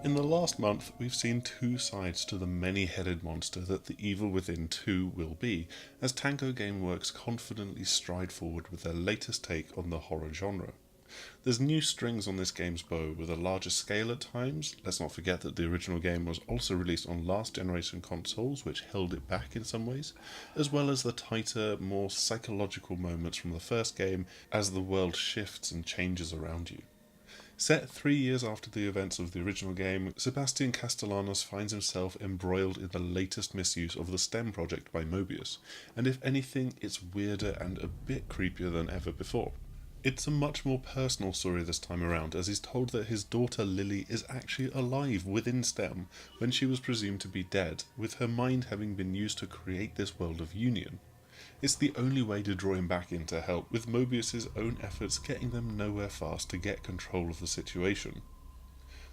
In the last month, we've seen two sides to the many-headed monster that The Evil Within 2 will be, as Tango Gameworks confidently stride forward with their latest take on the horror genre. There's new strings on this game's bow with a larger scale at times. Let's not forget that the original game was also released on last generation consoles, which held it back in some ways, as well as the tighter, more psychological moments from the first game as the world shifts and changes around you. Set 3 years after the events of the original game, Sebastian Castellanos finds himself embroiled in the latest misuse of the STEM project by Mobius, and if anything, it's weirder and a bit creepier than ever before. It's a much more personal story this time around, as he's told that his daughter Lily is actually alive within STEM when she was presumed to be dead, with her mind having been used to create this world of union. It's the only way to draw him back in to help, with Mobius's own efforts getting them nowhere fast to get control of the situation.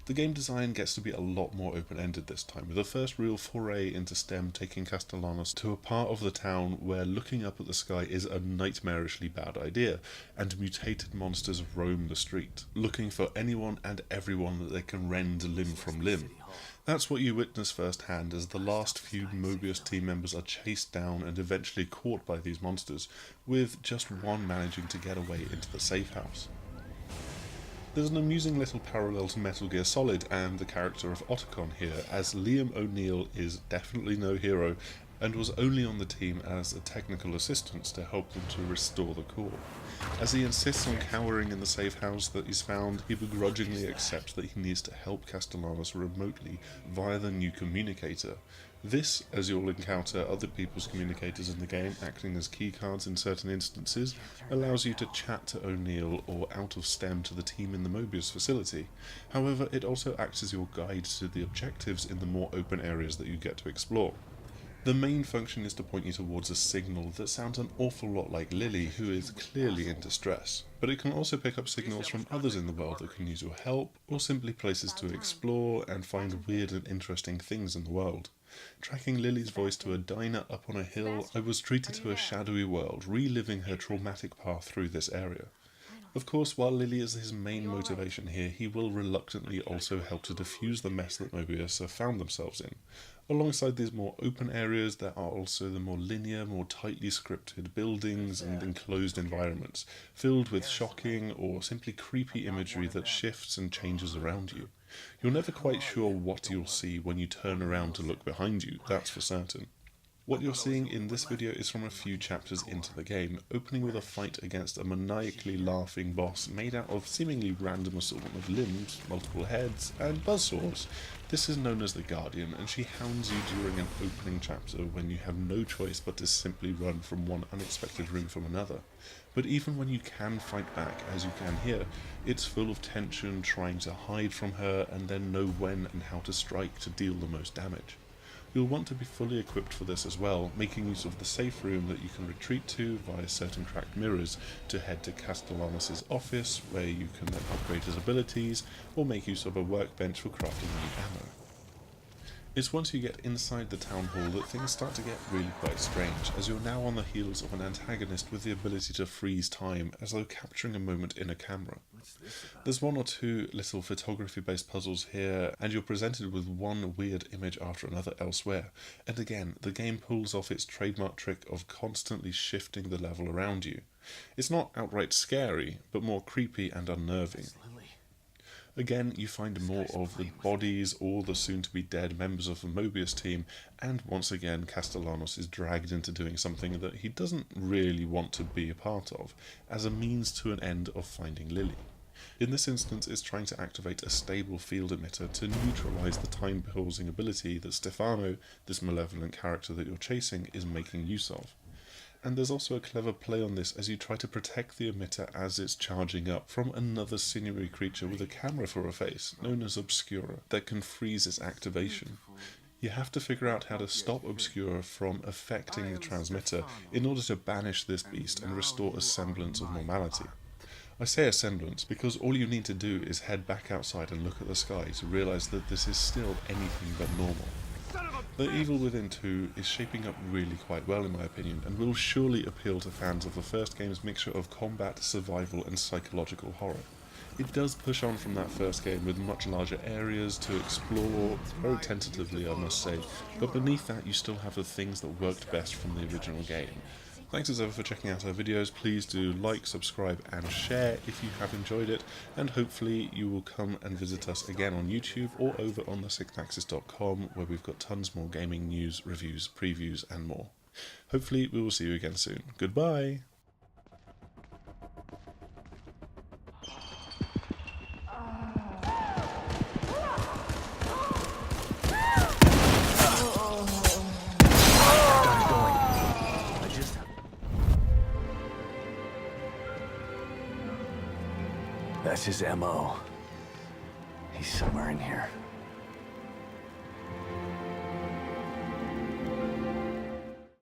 The game design gets to be a lot more open-ended this time, with the first real foray into STEM taking Castellanos to a part of the town where looking up at the sky is a nightmarishly bad idea, and mutated monsters roam the street, looking for anyone and everyone that they can rend limb from limb. That's what you witness firsthand as the last few Mobius team members are chased down and eventually caught by these monsters, with just one managing to get away into the safe house. There's an amusing little parallel to Metal Gear Solid and the character of Otacon here, as Liam O'Neill is definitely no hero and was only on the team as a technical assistant to help them to restore the core. As he insists on cowering in the safe house that he's found, he begrudgingly accepts that he needs to help Castellanos remotely via the new Communicator. This, as you'll encounter other people's communicators in the game acting as keycards in certain instances, allows you to chat to O'Neill or out of STEM to the team in the Mobius facility. However, it also acts as your guide to the objectives in the more open areas that you get to explore. The main function is to point you towards a signal that sounds an awful lot like Lily, who is clearly in distress, but it can also pick up signals from others in the world that can use your help, or simply places to explore and find weird and interesting things in the world. Tracking Lily's voice to a diner up on a hill, I was treated to a shadowy world, reliving her traumatic path through this area. Of course, while Lily is his main motivation here, he will reluctantly also help to defuse the mess that Mobius have found themselves in. Alongside these more open areas, there are also the more linear, more tightly scripted buildings and enclosed environments, filled with shocking or simply creepy imagery that shifts and changes around you. You're never quite sure what you'll see when you turn around to look behind you, that's for certain. What you're seeing in this video is from a few chapters into the game, opening with a fight against a maniacally laughing boss made out of seemingly random assortment of limbs, multiple heads, and buzzsaws. This is known as the Guardian, and she hounds you during an opening chapter when you have no choice but to simply run from one unexpected room from another. But even when you can fight back, as you can here, it's full of tension, trying to hide from her and then know when and how to strike to deal the most damage. You'll want to be fully equipped for this as well, making use of the safe room that you can retreat to via certain cracked mirrors to head to Castellanos' office, where you can then upgrade his abilities, or make use of a workbench for crafting new ammo. It's once you get inside the town hall that things start to get really quite strange, as you're now on the heels of an antagonist with the ability to freeze time, as though capturing a moment in a camera. There's one or two little photography-based puzzles here, and you're presented with one weird image after another elsewhere, and again, the game pulls off its trademark trick of constantly shifting the level around you. It's not outright scary, but more creepy and unnerving. Again, you find more of the bodies or the soon-to-be dead members of the Mobius team, and once again Castellanos is dragged into doing something that he doesn't really want to be a part of, as a means to an end of finding Lily. In this instance, it's trying to activate a stable field emitter to neutralize the time-pausing ability that Stefano, this malevolent character that you're chasing, is making use of. And there's also a clever play on this as you try to protect the emitter as it's charging up from another sinewy creature with a camera for a face, known as Obscura, that can freeze its activation. You have to figure out how to stop Obscura from affecting the transmitter in order to banish this beast and restore a semblance of normality. I say a semblance because all you need to do is head back outside and look at the sky to realise that this is still anything but normal. The Evil Within 2 is shaping up really quite well in my opinion, and will surely appeal to fans of the first game's mixture of combat, survival and psychological horror. It does push on from that first game with much larger areas to explore, very tentatively I must say, but beneath that you still have the things that worked best from the original game. Thanks as ever for checking out our videos. Please do like, subscribe and share if you have enjoyed it, and hopefully you will come and visit us again on YouTube or over on the sixthaxis.com, where we've got tons more gaming news, reviews, previews and more. Hopefully we will see you again soon. Goodbye! That's his MO. He's somewhere in here.